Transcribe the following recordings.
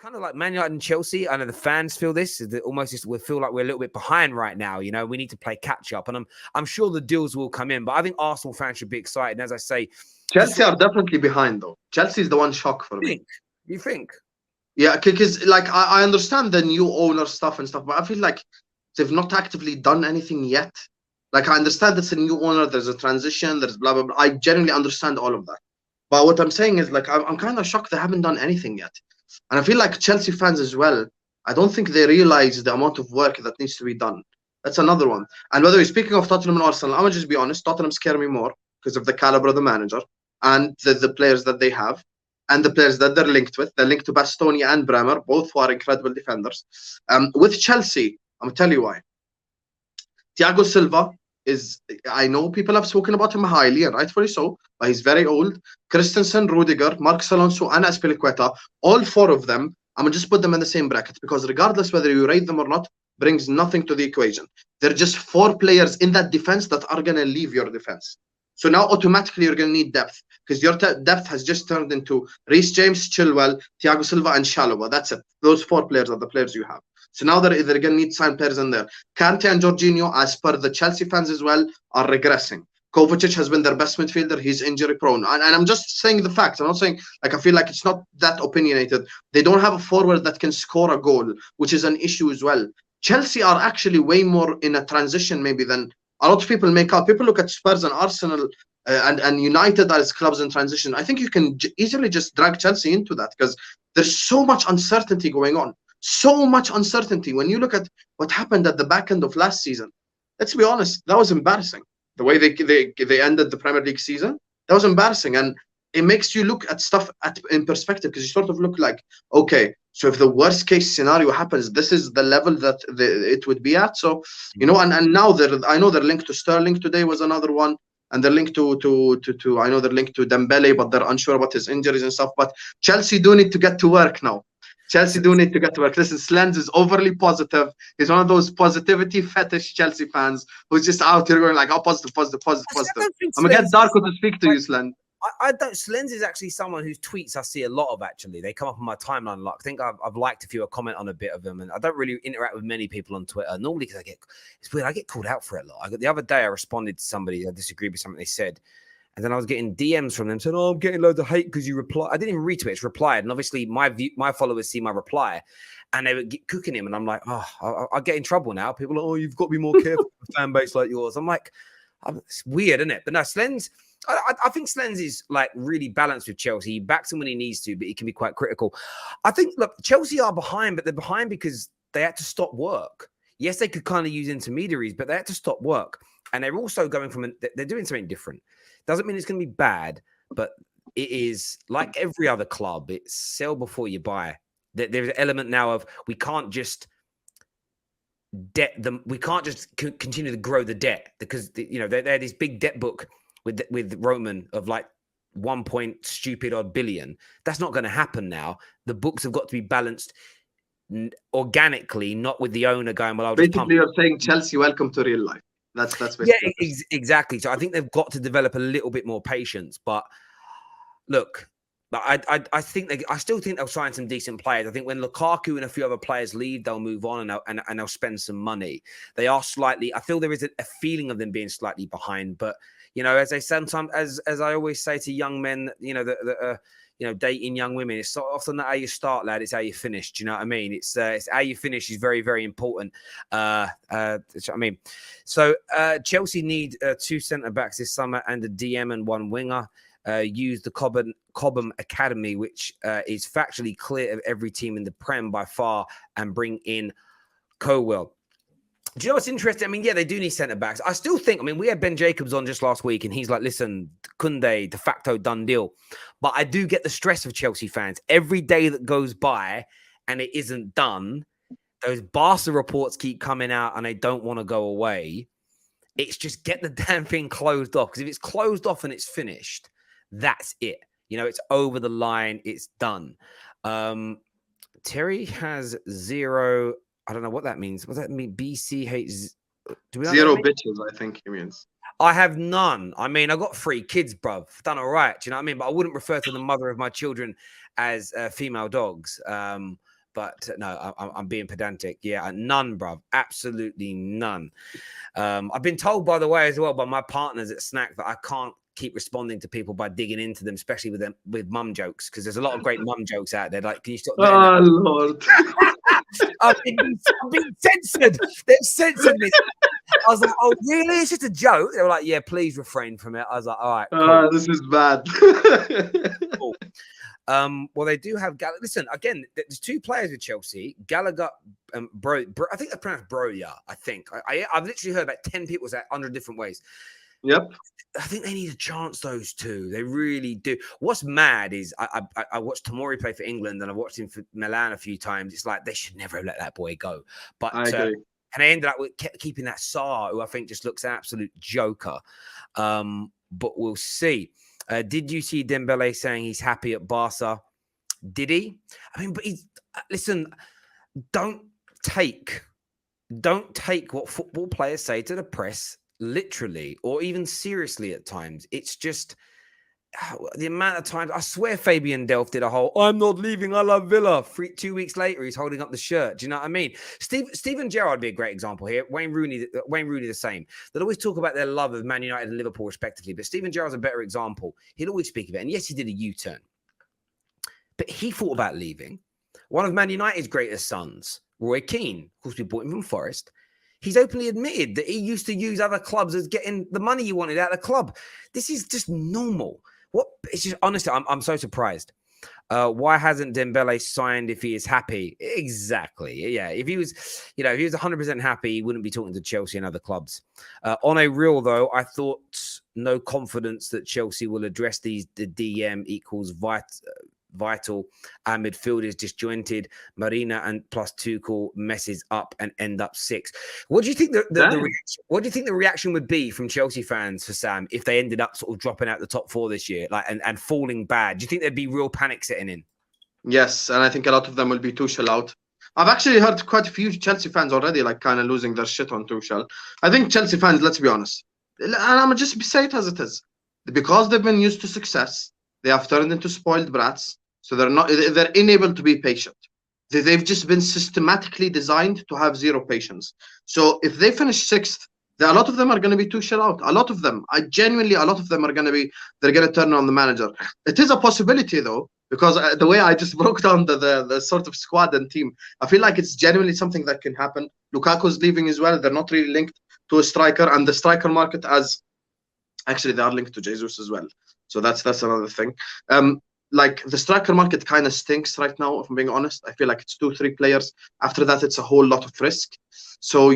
kind of like Man United and Chelsea. I know the fans feel this. We feel like we're a little bit behind right now. You know, we need to play catch up, and I'm sure the deals will come in. But I think Arsenal fans should be excited. And as I say, Chelsea are definitely behind though. Chelsea is the one shock for me. You think? Yeah, because like I understand the new owner stuff and stuff, but I feel like they've not actively done anything yet. Like I understand it's a new owner, there's a transition, there's blah blah blah. I genuinely understand all of that. But what I'm saying is like I'm kind of shocked they haven't done anything yet. And I feel like Chelsea fans as well, I don't think they realize the amount of work that needs to be done. That's another one. And by the way, speaking of Tottenham and Arsenal, I'm gonna just be honest, Tottenham scare me more because of the caliber of the manager and the players that they have and the players that they're linked with. They're linked to Bastoni and Bremer, both who are incredible defenders. With Chelsea, I'm gonna tell you why. Thiago Silva is, I know people have spoken about him highly, and rightfully so, but he's very old. Christensen, Rudiger, Marcos Alonso, and Azpilicueta, all four of them, I'm going to just put them in the same bracket because regardless whether you rate them or not, brings nothing to the equation. They're just four players in that defense that are going to leave your defense. So now automatically you're going to need depth because your depth has just turned into Reece James, Chilwell, Thiago Silva, and Chalobah. That's it. Those four players are the players you have. So now they're going to need sign players in there. Kante and Jorginho, as per the Chelsea fans as well, are regressing. Kovacic has been their best midfielder. He's injury prone. And I'm just saying the facts. I'm not saying, like, I feel like it's not that opinionated. They don't have a forward that can score a goal, which is an issue as well. Chelsea are actually way more in a transition maybe than a lot of people make out. People look at Spurs and Arsenal and United as clubs in transition. I think you can easily just drag Chelsea into that because there's so much uncertainty going on. So much uncertainty. When you look at what happened at the back end of last season, let's be honest, that was embarrassing. The way they ended the Premier League season, that was embarrassing. And it makes you look at stuff in perspective because you sort of look like, okay, so if the worst case scenario happens, this is the level that it would be at. So, you know, and now I know they're linked to Sterling today was another one. And they're linked to I know they're linked to Dembele, but they're unsure about his injuries and stuff. But Chelsea do need to get to work now. Chelsea do need to get to work. Listen, Slens is overly positive. He's one of those positivity fetish Chelsea fans who's just out here going like, oh, positive. I'm going to get Darko to speak to you, Slen. I don't. Slens is actually someone whose tweets I see a lot of, actually. They come up on my timeline a lot. I think I've liked a few, a comment on a bit of them. And I don't really interact with many people on Twitter. Normally, because it's weird, I get called out for it a lot. The other day, I responded to somebody. I disagreed with something they said. And then I was getting DMs from them saying, oh, I'm getting loads of hate because you reply. I didn't even retweet it, it's replied. And obviously my followers see my reply and they were cooking him. And I'm like, oh, I'll get in trouble now. People are like, oh, you've got to be more careful with a fan base like yours. I'm like, it's weird, isn't it? But no, Slens, I think Slens is like really balanced with Chelsea. He backs him when he needs to, but he can be quite critical. I think, look, Chelsea are behind, but they're behind because they had to stop work. Yes, they could kind of use intermediaries, but they had to stop work. And they're also going they're doing something different. Doesn't mean it's going to be bad, but it is like every other club. It's sell before you buy. There's an element now of we can't just debt them. We can't just continue to grow the debt because they had this big debt book with Roman of like 1 point stupid odd billion. That's not going to happen now. The books have got to be balanced organically, not with the owner going, well, I'll just basically you're saying Chelsea, welcome to real life. That's basically exactly. So I think they've got to develop a little bit more patience. But look, I think I still think they'll sign some decent players. I think when Lukaku and a few other players leave, they'll move on and they'll spend some money. They are slightly. I feel there is a feeling of them being slightly behind. But as they sometimes, as I always say to young men, that are dating young women, it's often not how you start, lad, it's how you finish. Do you know what I mean? It's how you finish is very, very important. So Chelsea need 2 centre-backs this summer and a DM and 1 winger. Use the Cobham Academy, which is factually clear of every team in the Prem by far, and bring in Colwell. Do you know what's interesting? I mean, yeah, they do need centre-backs. I still think, we had Ben Jacobs on just last week, and he's like, listen, Koundé, de facto done deal. But I do get the stress of Chelsea fans. Every day that goes by and it isn't done, those Barca reports keep coming out and they don't want to go away. It's just get the damn thing closed off. Because if it's closed off and it's finished, that's it. It's over the line. It's done. Terry has 0... I don't know what that means. What does that mean? BCH. Do we know 0 bitches, I think he means. I have none. I've got 3 kids, bruv. Done all right. Do you know what I mean? But I wouldn't refer to the mother of my children as female dogs. But no, I'm being pedantic. Yeah, none, bruv. Absolutely none. I've been told, by the way, as well, by my partners at Snack that I can't keep responding to people by digging into them, especially with mum jokes, because there's a lot of great mum jokes out there. Like, can you stop doing Oh that? Lord. I've been censored. They've censored me. I was like, oh, really? It's just a joke. They were like, yeah, please refrain from it. I was like, all right, cool. This is bad. Cool. Well, they do have Gallagher. Listen, again, there's two players with Chelsea. Gallagher, bro. I think they're pronounced Broya. I think I've literally heard about 10 people say 100 different ways. Yep. I think they need a chance. Those two, they really do. What's mad is I watched Tomori play for England, and I watched him for Milan a few times. It's like they should never have let that boy go. But I agree. and they ended up with keeping that Sarr, who I think just looks an absolute joker. But we'll see. Did you see Dembele saying he's happy at Barca? Did he? I mean, but listen, don't take what football players say to the press literally or even seriously at times. It's just the amount of times. I swear Fabian Delph did a whole "I'm not leaving, I love Villa." 2 weeks later, he's holding up the shirt. Do you know what I mean? Steven Gerrard would be a great example here. Wayne Rooney the same. They'll always talk about their love of Man United and Liverpool respectively, but Steven Gerrard's a better example. He'd always speak of it. And yes, he did a U-turn, but he thought about leaving. One of Man United's greatest sons, Roy Keane, of course, we bought him from Forest. He's openly admitted that he used to use other clubs as getting the money he wanted out of the club. This is just normal. What? It's just, honestly, I'm so surprised. Why hasn't Dembele signed if he is happy? Exactly. Yeah. If he was 100% happy, he wouldn't be talking to Chelsea and other clubs. On a real though, I thought no confidence that Chelsea will address the DM equals vital. Our midfield is disjointed. Marina and plus Tuchel messes up and end up 6. What do you think what do you think the reaction would be from Chelsea fans for Sam if they ended up sort of dropping out the top 4 this year, like and falling bad? Do you think there'd be real panic setting in? Yes, and I think a lot of them will be Tuchel out. I've actually heard quite a few Chelsea fans already like kind of losing their shit on Tuchel. I think Chelsea fans, let's be honest, and I'm just say it as it is, because they've been used to success, they have turned into spoiled brats. So they're unable to be patient. They've just been systematically designed to have zero patience. So if they finish 6th, a lot of them are going to be Tuchel out. A lot of them, a lot of them are going to be, they're going to turn on the manager. It is a possibility though, because the way I just broke down the sort of squad and team, I feel like it's genuinely something that can happen. Lukaku's leaving as well. They're not really linked to a striker, and the striker market actually they are linked to Jesus as well. So that's another thing. Like the striker market kind of stinks right now, if I'm being honest. I feel like it's 2-3 players. After that, it's a whole lot of risk. So,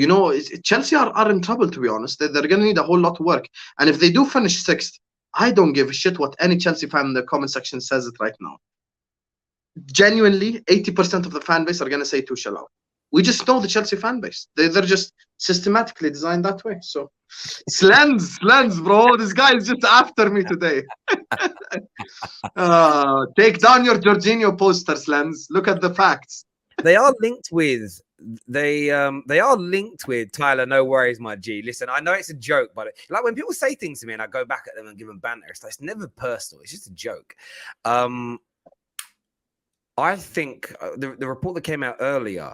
Chelsea are in trouble, to be honest. They're going to need a whole lot of work. And if they do finish 6th, I don't give a shit what any Chelsea fan in the comment section says it right now. Genuinely, 80% of the fan base are going to say Tuchel out. We just know the Chelsea fan base. They're just systematically designed that way. So, Slens, bro. This guy is just after me today. Take down your Jorginho poster, Slens. Look at the facts. They are linked with Tyler. No worries, my G. Listen, I know it's a joke, but like when people say things to me and I go back at them and give them banter, it's never personal. It's just a joke. I think the report that came out earlier,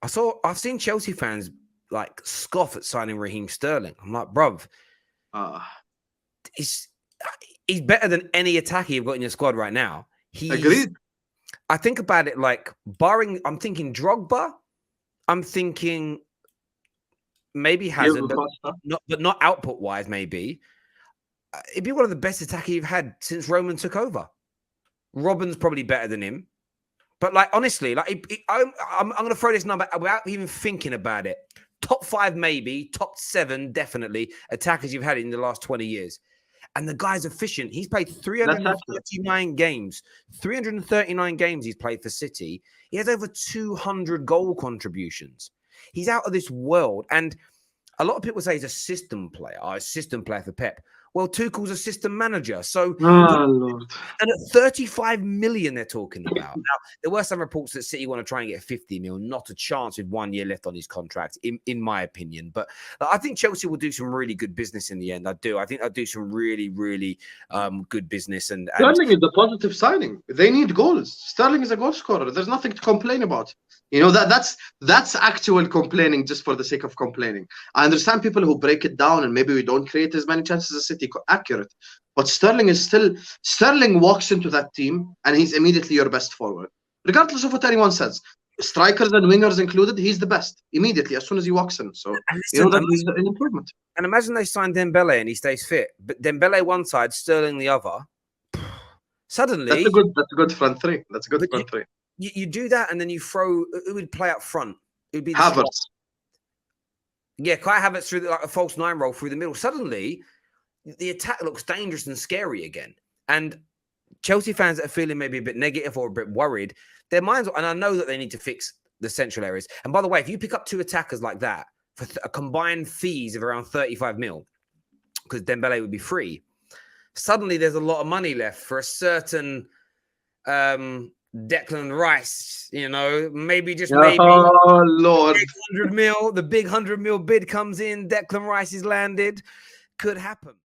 I've seen Chelsea fans like scoff at signing Raheem Sterling. I'm like, bruv, he's better than any attacker you've got in your squad right now. Agreed. I think about it like I'm thinking Drogba. I'm thinking maybe Hazard, but not output wise. Maybe it'd be one of the best attackers you've had since Roman took over. Robben's probably better than him. But like honestly, like I'm going to throw this number without even thinking about it. Top 5 maybe, top 7 definitely attackers you've had in the last 20 years. And the guy's efficient. He's played 339 games. 339 games he's played for City. He has over 200 goal contributions. He's out of this world. And a lot of people say he's a system player for Pep. Well, Tuchel's a system manager. So, Oh, Lord. and at 35 million, they're talking about. Now, there were some reports that City want to try and get 50 mil. Not a chance with 1 year left on his contract, in my opinion. But I think Chelsea will do some really good business in the end. I do. I think they'll do some really, really good business. And Sterling is a positive signing. They need goals. Sterling is a goal scorer. There's nothing to complain about. You know, that's actual complaining just for the sake of complaining. I understand people who break it down and maybe we don't create as many chances as City. Accurate. But Sterling walks into that team and he's immediately your best forward. Regardless of what anyone says. Strikers and wingers included, he's the best immediately as soon as he walks in. So you know that is an improvement. And imagine they sign Dembele and he stays fit, but Dembele one side, Sterling the other. Suddenly, that's a good front three. That's a good front three. You do that, and then you throw. Who would play up front? It would be Havertz. Yeah, Kai Havertz through like a false nine roll through the middle. Suddenly, the attack looks dangerous and scary again. And Chelsea fans that are feeling maybe a bit negative or a bit worried, their minds. And I know that they need to fix the central areas. And by the way, if you pick up two attackers like that for a combined fees of around 35 mil, because Dembele would be free, suddenly there's a lot of money left for a certain Declan Rice, you know, maybe oh Lord, 100 mil, the big 100 mil bid comes in, Declan Rice is landed, could happen.